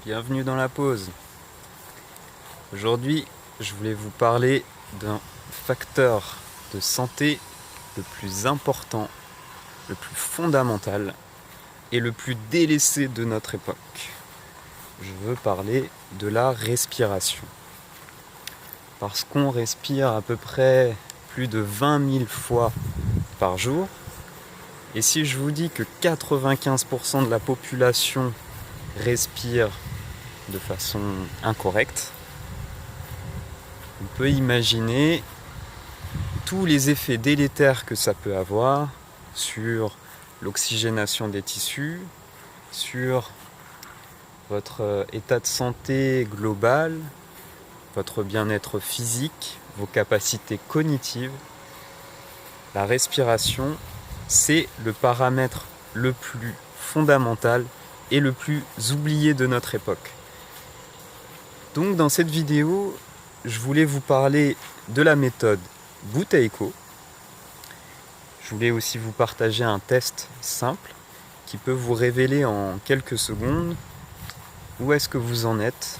Bienvenue dans la pause. Aujourd'hui, je voulais vous parler d'un facteur de santé le plus important, le plus fondamental et le plus délaissé de notre époque. Je veux parler de la respiration. Parce qu'on respire à peu près plus de 20 000 fois par jour. Et si je vous dis que 95% de la population respire de façon incorrecte, on peut imaginer tous les effets délétères que ça peut avoir sur l'oxygénation des tissus, sur votre état de santé global, votre bien-être physique, vos capacités cognitives. La respiration, c'est le paramètre le plus fondamental et le plus oublié de notre époque. Donc dans cette vidéo, je voulais vous parler de la méthode Buteyko. Je voulais aussi vous partager un test simple qui peut vous révéler en quelques secondes où est-ce que vous en êtes,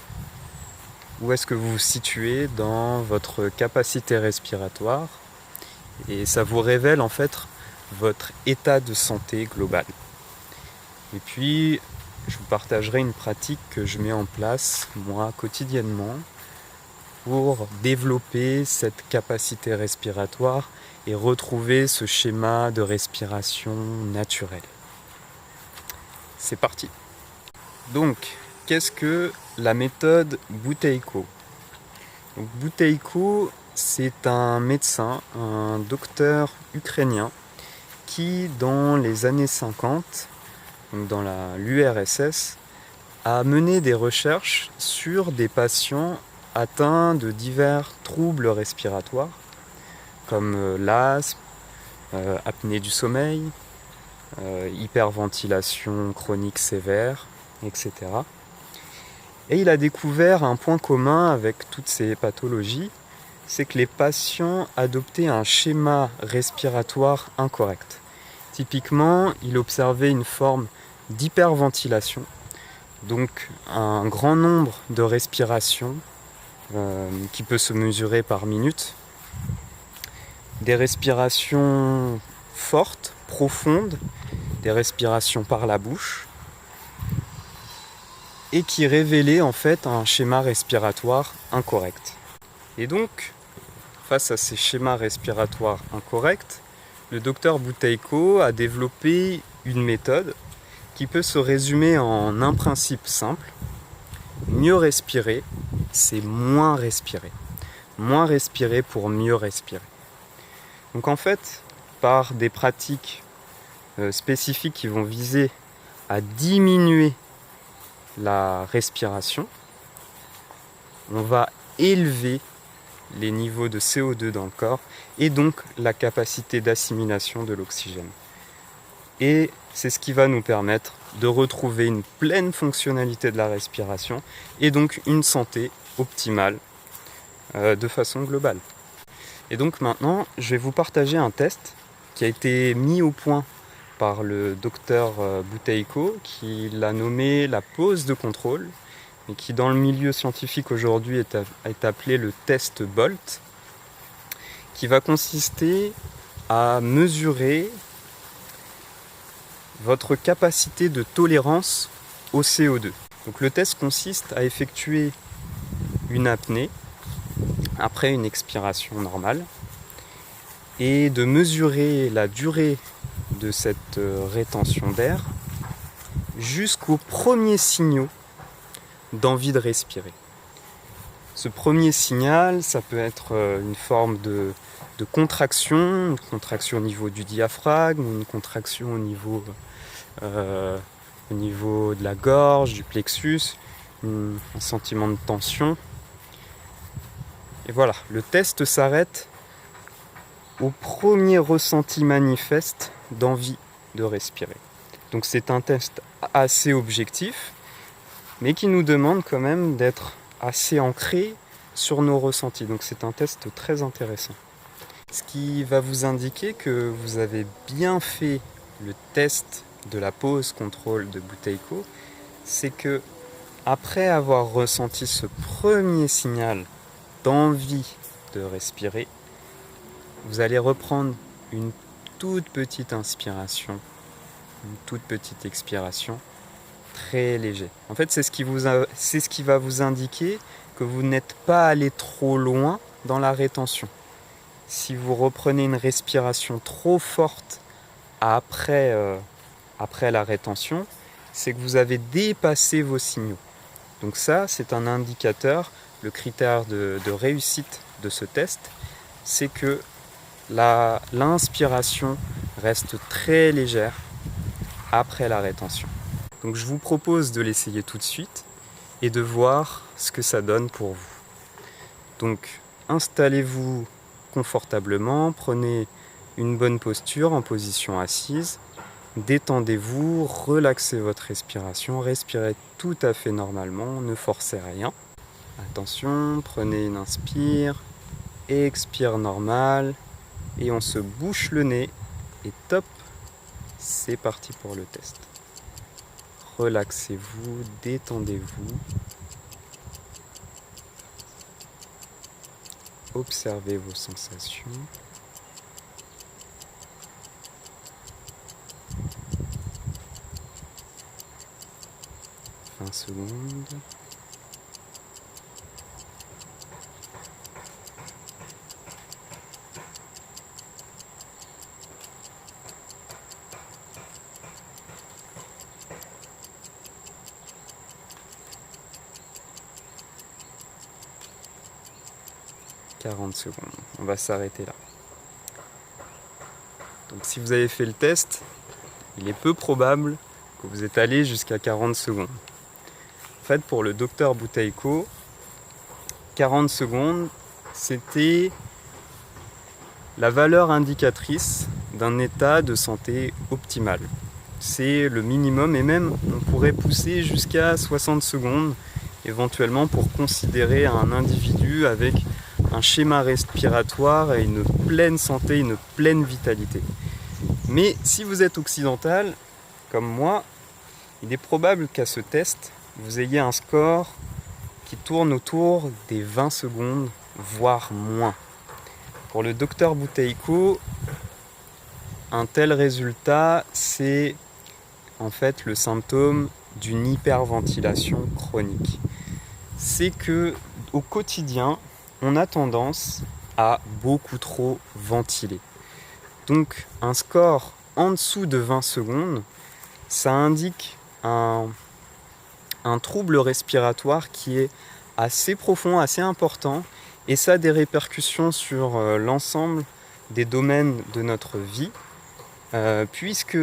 où est-ce que vous vous situez dans votre capacité respiratoire, et ça vous révèle en fait votre état de santé global. Et puis je vous partagerai une pratique que je mets en place moi quotidiennement pour développer cette capacité respiratoire et retrouver ce schéma de respiration naturelle. C'est parti. Donc, qu'est-ce que la méthode Buteyko ? Donc, Buteyko, c'est un médecin, un docteur ukrainien qui, dans les années 50, donc dans l'URSS, a mené des recherches sur des patients atteints de divers troubles respiratoires, comme l'asthme, apnée du sommeil, hyperventilation chronique sévère, etc. Et il a découvert un point commun avec toutes ces pathologies, c'est que les patients adoptaient un schéma respiratoire incorrect. Typiquement, il observait une forme d'hyperventilation, donc un grand nombre de respirations qui peut se mesurer par minute, des respirations fortes, profondes, des respirations par la bouche, et qui révélaient en fait un schéma respiratoire incorrect. Et donc, face à ces schémas respiratoires incorrects, le docteur Buteyko a développé une méthode qui peut se résumer en un principe simple. Mieux respirer, c'est moins respirer. Moins respirer pour mieux respirer. Donc en fait, par des pratiques spécifiques qui vont viser à diminuer la respiration, on va élever les niveaux de CO2 dans le corps et donc la capacité d'assimilation de l'oxygène. Et c'est ce qui va nous permettre de retrouver une pleine fonctionnalité de la respiration et donc une santé optimale de façon globale. Et donc maintenant, je vais vous partager un test qui a été mis au point par le docteur Buteyko, qui l'a nommé la pause de contrôle, et qui dans le milieu scientifique aujourd'hui est appelé le test Bolt, qui va consister à mesurer votre capacité de tolérance au CO2. Donc le test consiste à effectuer une apnée après une expiration normale et de mesurer la durée de cette rétention d'air jusqu'aux premiers signaux d'envie de respirer. Ce premier signal, ça peut être une forme de contraction, une contraction au niveau du diaphragme, une contraction au niveau de la gorge, du plexus, un sentiment de tension. Et voilà, le test s'arrête au premier ressenti manifeste d'envie de respirer. Donc c'est un test assez objectif, mais qui nous demande quand même d'être assez ancré sur nos ressentis. Donc c'est un test très intéressant. Ce qui va vous indiquer que vous avez bien fait le test de la pause contrôle de Buteyko, c'est que après avoir ressenti ce premier signal d'envie de respirer, vous allez reprendre une toute petite inspiration, une toute petite expiration, très léger. En fait, c'est ce qui va vous indiquer que vous n'êtes pas allé trop loin dans la rétention. Si vous reprenez une respiration trop forte après la rétention, c'est que vous avez dépassé vos signaux. Donc ça, c'est un indicateur, le critère de réussite de ce test, c'est que l'inspiration reste très légère après la rétention. Donc je vous propose de l'essayer tout de suite et de voir ce que ça donne pour vous. Donc installez-vous confortablement, prenez une bonne posture en position assise, détendez-vous, relaxez votre respiration, respirez tout à fait normalement, ne forcez rien. Attention, prenez une inspire, expire normal et on se bouche le nez et top, c'est parti pour le test. Relaxez-vous, détendez-vous. Observez vos sensations. « 20 secondes. » 40 secondes. On va s'arrêter là. Donc si vous avez fait le test, il est peu probable que vous êtes allé jusqu'à 40 secondes. En fait, pour le docteur Buteyko, 40 secondes, c'était la valeur indicatrice d'un état de santé optimal. C'est le minimum et même on pourrait pousser jusqu'à 60 secondes éventuellement pour considérer un individu avec un schéma respiratoire et une pleine santé, une pleine vitalité. Mais si vous êtes occidental, comme moi, il est probable qu'à ce test, vous ayez un score qui tourne autour des 20 secondes, voire moins. Pour le docteur Buteyko, un tel résultat, c'est en fait le symptôme d'une hyperventilation chronique. C'est que au quotidien, on a tendance à beaucoup trop ventiler. Donc un score en dessous de 20 secondes, ça indique un trouble respiratoire qui est assez profond, assez important, et ça a des répercussions sur l'ensemble des domaines de notre vie, puisque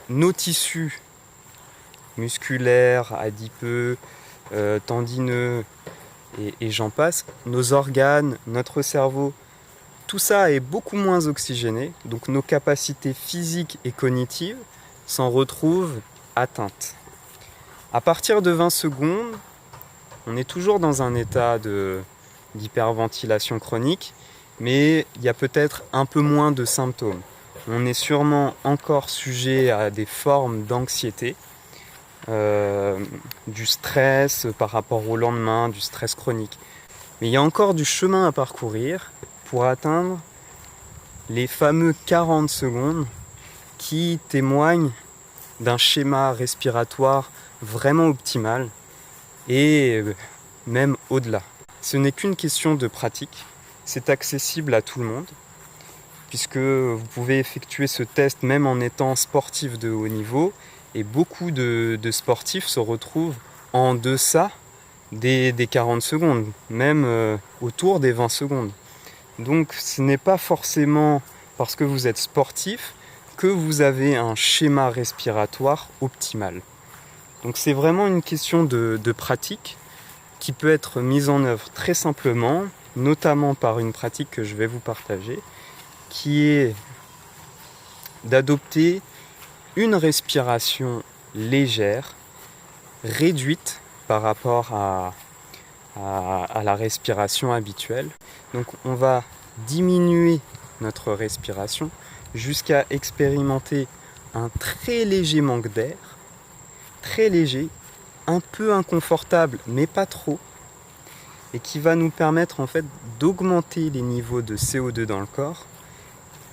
nos tissus musculaires, adipeux, tendineux, et j'en passe, nos organes, notre cerveau, tout ça est beaucoup moins oxygéné, donc nos capacités physiques et cognitives s'en retrouvent atteintes. À partir de 20 secondes, on est toujours dans un état d'hyperventilation chronique, mais il y a peut-être un peu moins de symptômes. On est sûrement encore sujet à des formes d'anxiété, du stress par rapport au lendemain, du stress chronique. Mais il y a encore du chemin à parcourir pour atteindre les fameux 40 secondes qui témoignent d'un schéma respiratoire vraiment optimal et même au-delà. Ce n'est qu'une question de pratique, c'est accessible à tout le monde puisque vous pouvez effectuer ce test même en étant sportif de haut niveau et beaucoup de sportifs se retrouvent en deçà des 40 secondes, même autour des 20 secondes. Donc ce n'est pas forcément parce que vous êtes sportif que vous avez un schéma respiratoire optimal. Donc c'est vraiment une question de pratique qui peut être mise en œuvre très simplement, notamment par une pratique que je vais vous partager, qui est d'adopter une respiration légère, réduite par rapport à la respiration habituelle. Donc on va diminuer notre respiration jusqu'à expérimenter un très léger manque d'air, très léger, un peu inconfortable, mais pas trop, et qui va nous permettre en fait d'augmenter les niveaux de CO2 dans le corps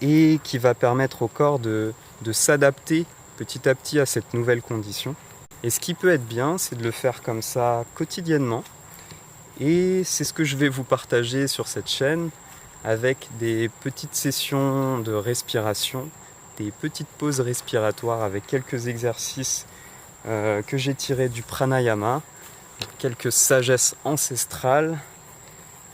et qui va permettre au corps de s'adapter petit à petit à cette nouvelle condition. Et ce qui peut être bien, c'est de le faire comme ça quotidiennement. Et c'est ce que je vais vous partager sur cette chaîne avec des petites sessions de respiration, des petites pauses respiratoires avec quelques exercices que j'ai tirés du pranayama, quelques sagesses ancestrales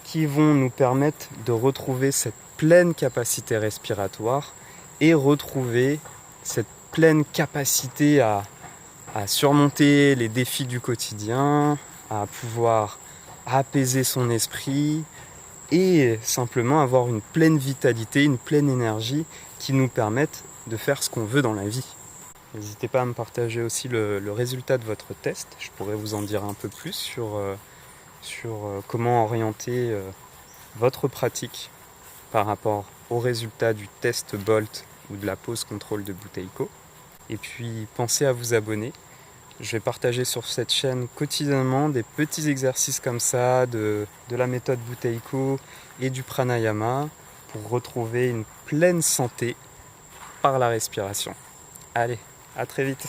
qui vont nous permettre de retrouver cette pleine capacité respiratoire et retrouver cette pleine capacité à surmonter les défis du quotidien, à pouvoir apaiser son esprit et simplement avoir une pleine vitalité, une pleine énergie qui nous permettent de faire ce qu'on veut dans la vie. N'hésitez pas à me partager aussi le résultat de votre test. Je pourrais vous en dire un peu plus sur comment orienter votre pratique par rapport au résultat du test Bolt ou de la pause contrôle de Buteyko. Et puis pensez à vous abonner. Je vais partager sur cette chaîne quotidiennement des petits exercices comme ça de la méthode Buteyko et du pranayama pour retrouver une pleine santé par la respiration. Allez, à très vite.